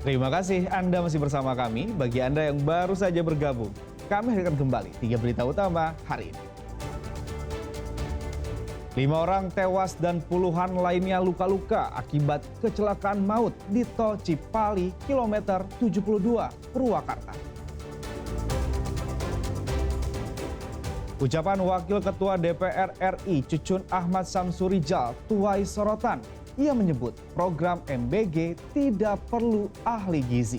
Terima kasih Anda masih bersama kami. Bagi Anda yang baru saja bergabung, kami hadirkan kembali 3 berita utama hari ini. 5 orang tewas dan puluhan lainnya luka-luka akibat kecelakaan maut di Tol Cipali kilometer 72 Purwakarta. Ucapan Wakil Ketua DPR RI Cucun Ahmad Samsurijal tuai sorotan. Ia menyebut program MBG tidak perlu ahli gizi.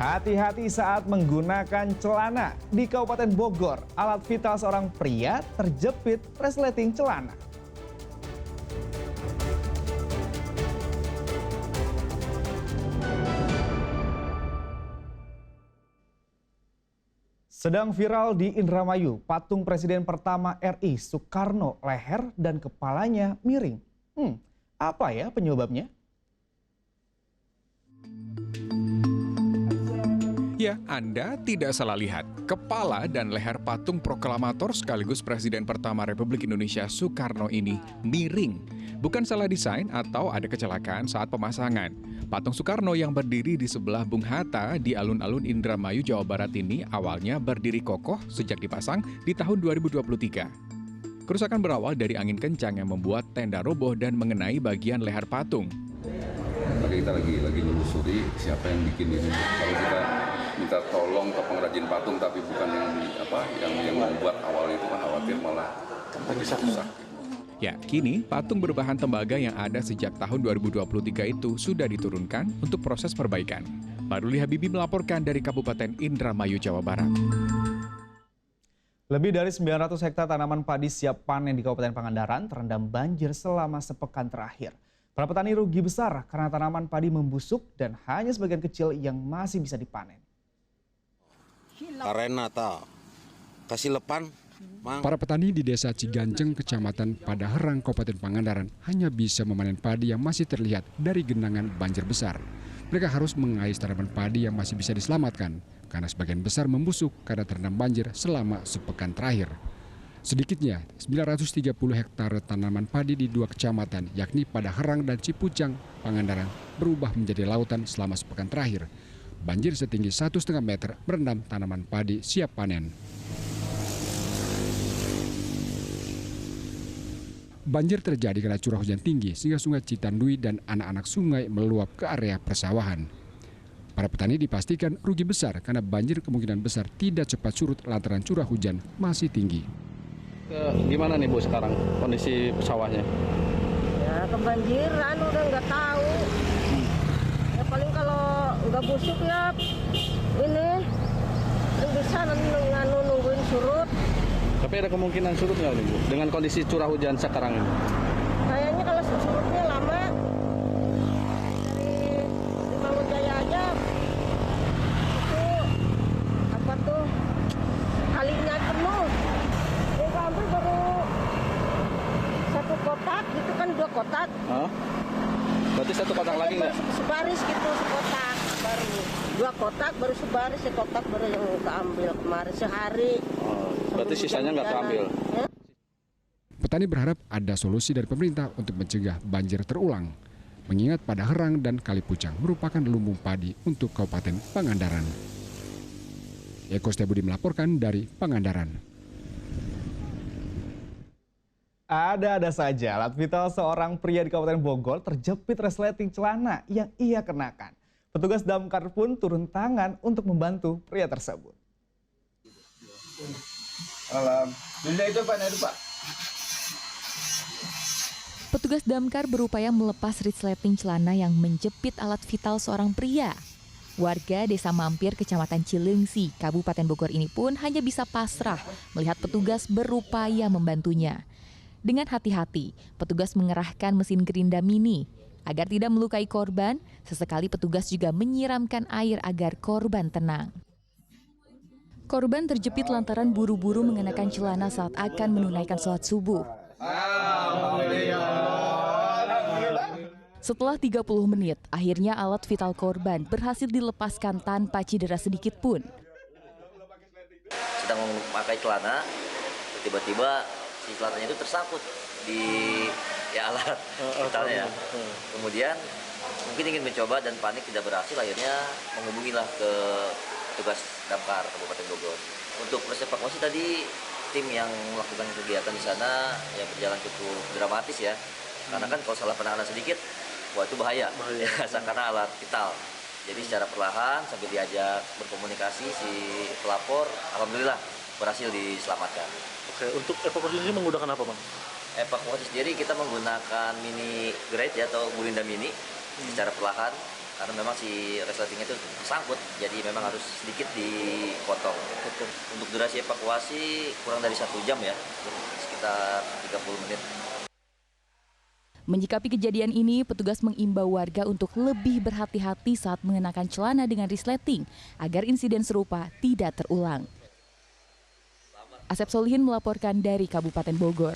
Hati-hati saat menggunakan celana. Di Kabupaten Bogor, alat vital seorang pria terjepit resleting celana. Sedang viral di Indramayu, patung Presiden pertama RI Soekarno leher dan kepalanya miring. Apa ya penyebabnya? Ya, Anda tidak salah lihat. Kepala dan leher patung proklamator sekaligus Presiden pertama Republik Indonesia Soekarno ini miring. Bukan salah desain atau ada kecelakaan saat pemasangan. Patung Soekarno yang berdiri di sebelah Bung Hatta di alun-alun Indramayu, Jawa Barat ini awalnya berdiri kokoh sejak dipasang di tahun 2023. Kerusakan berawal dari angin kencang yang membuat tenda roboh dan mengenai bagian leher patung. Kita lagi menelusuri siapa yang bikin ini. Kalau kita minta tolong ke pengrajin patung tapi bukan yang membuat awal itu, kan khawatir malah rusak. Ya, kini patung berbahan tembaga yang ada sejak tahun 2023 itu sudah diturunkan untuk proses perbaikan. Baruli Habibi melaporkan dari Kabupaten Indramayu, Jawa Barat. Lebih dari 900 hektar tanaman padi siap panen di Kabupaten Pangandaran terendam banjir selama sepekan terakhir. Para petani rugi besar karena tanaman padi membusuk dan hanya sebagian kecil yang masih bisa dipanen. Karena kasih lepan. Para petani di Desa Ciganjeng, Kecamatan Padaherang, Kabupaten Pangandaran hanya bisa memanen padi yang masih terlihat dari genangan banjir besar. Mereka harus mengais tanaman padi yang masih bisa diselamatkan karena sebagian besar membusuk karena terendam banjir selama sepekan terakhir. Sedikitnya 930 hektar tanaman padi di 2 kecamatan yakni Padaherang dan Cipucang, Pangandaran berubah menjadi lautan selama sepekan terakhir. Banjir setinggi 1,5 meter merendam tanaman padi siap panen. Banjir terjadi karena curah hujan tinggi sehingga sungai Citandui dan anak-anak sungai meluap ke area persawahan. Para petani dipastikan rugi besar karena banjir kemungkinan besar tidak cepat surut lantaran curah hujan masih tinggi. Gimana nih Bu sekarang kondisi sawahnya? Ya kebanjiran udah nggak tahu. Ya paling kalau nggak busuk ya ini bisa nungguin surut. Tapi ada kemungkinan surut nggak nih Bu dengan kondisi curah hujan sekarang ini? Kayaknya kalau surutnya lama dari Mangunjaya aja itu apa tuh kalinya penuh. Dia ambil baru 1 kotak gitu kan 2 kotak. Hah? Berarti 1 kotak lagi nggak? Sebaris gitu sekotak baru 2 kotak baru sebaris, sekotak baru yang keambil kemarin sehari. Oh, berarti sisanya nggak keambil. Ya? Petani berharap ada solusi dari pemerintah untuk mencegah banjir terulang. Mengingat Padaherang dan Kalipucang merupakan lumbung padi untuk Kabupaten Pangandaran. Eko Setiabudi melaporkan dari Pangandaran. Ada saja alat vital seorang pria di Kabupaten Bogor terjepit resleting celana yang ia kenakan. Petugas damkar pun turun tangan untuk membantu pria tersebut. Petugas damkar berupaya melepas resleting celana yang menjepit alat vital seorang pria. Warga Desa Mampir, Kecamatan Cilengsi, Kabupaten Bogor ini pun hanya bisa pasrah melihat petugas berupaya membantunya. Dengan hati-hati, petugas mengerahkan mesin gerinda mini. Agar tidak melukai korban, sesekali petugas juga menyiramkan air agar korban tenang. Korban terjepit lantaran buru-buru mengenakan celana saat akan menunaikan sholat subuh. Setelah 30 menit, akhirnya alat vital korban berhasil dilepaskan tanpa cedera sedikit pun. Sedang memakai celana, tiba-tiba si celananya itu tersangkut di alat vitalnya. Kemudian mungkin ingin mencoba dan panik tidak berhasil, akhirnya menghubungilah ke tugas damkar Kabupaten Bogor. Untuk proses evakuasi tadi tim yang melakukan kegiatan di sana ya berjalan cukup dramatis ya. Karena kan kalau salah penanganan sedikit, wah itu bahaya. Ya, karena alat vital. Jadi secara perlahan sambil diajak berkomunikasi si pelapor, alhamdulillah berhasil diselamatkan. Oke, untuk evakuasi ini menggunakan apa, Bang? Evakuasi sendiri kita menggunakan mini grade ya, atau Gulinda mini secara perlahan karena memang si resletingnya itu sangkut, jadi memang harus sedikit dipotong. Untuk durasi evakuasi kurang dari 1 jam ya, sekitar 30 menit. Menyikapi kejadian ini, petugas mengimbau warga untuk lebih berhati-hati saat mengenakan celana dengan resleting agar insiden serupa tidak terulang. Asep Solihin melaporkan dari Kabupaten Bogor.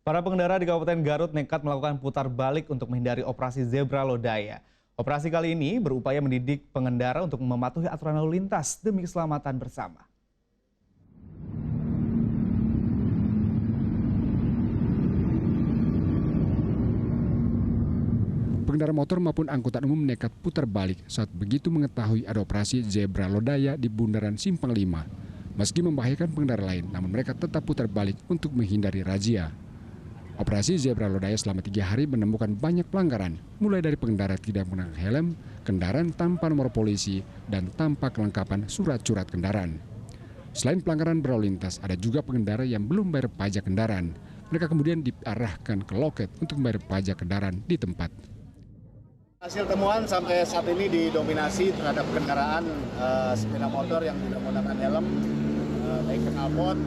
Para pengendara di Kabupaten Garut nekat melakukan putar balik untuk menghindari operasi zebra lodaya. Operasi kali ini berupaya mendidik pengendara untuk mematuhi aturan lalu lintas demi keselamatan bersama. Pengendara motor maupun angkutan umum nekat putar balik saat begitu mengetahui ada operasi zebra lodaya di Bundaran Simpang 5. Meski membahayakan pengendara lain, namun mereka tetap putar balik untuk menghindari razia. Operasi zebra lodaya selama 3 hari menemukan banyak pelanggaran, mulai dari pengendara tidak menggunakan helm, kendaraan tanpa nomor polisi, dan tanpa kelengkapan surat-surat kendaraan. Selain pelanggaran berlalu lintas, ada juga pengendara yang belum bayar pajak kendaraan. Mereka kemudian diarahkan ke loket untuk membayar pajak kendaraan di tempat. Hasil temuan sampai saat ini didominasi terhadap kendaraan sepeda motor yang tidak menggunakan helm, baik knalpot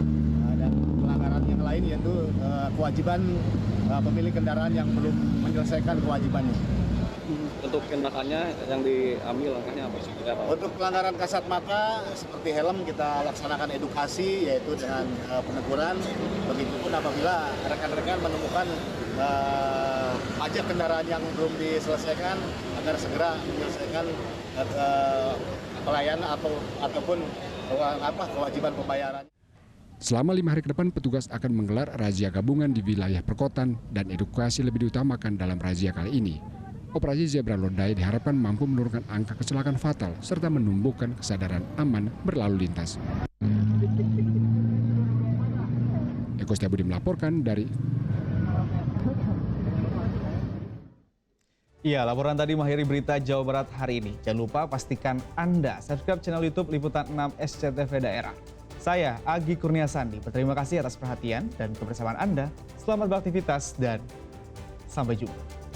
dan pelanggaran yang lain, yaitu kewajiban pemilik kendaraan yang belum menyelesaikan kewajibannya. Untuk tindakannya yang diambil langkahnya apa sih? Untuk pelanggaran kasat mata seperti helm kita laksanakan edukasi, yaitu dengan peneguran. Begitupun apabila rekan-rekan menemukan pajak kendaraan yang belum diselesaikan, agar segera menyelesaikan pelayanan ataupun kewajiban pembayaran. Selama 5 hari ke depan, petugas akan menggelar razia gabungan di wilayah perkotaan dan edukasi lebih diutamakan dalam razia kali ini. Operasi zebra lodaya diharapkan mampu menurunkan angka kecelakaan fatal serta menumbuhkan kesadaran aman berlalu lintas. Eko Setiabudi melaporkan dari. Iya, laporan tadi mengakhiri berita Jawa Barat hari ini. Jangan lupa pastikan Anda subscribe channel YouTube Liputan 6 SCTV Daerah. Saya Agi Kurniasandi, berterima kasih atas perhatian dan kebersamaan Anda. Selamat beraktivitas dan sampai jumpa.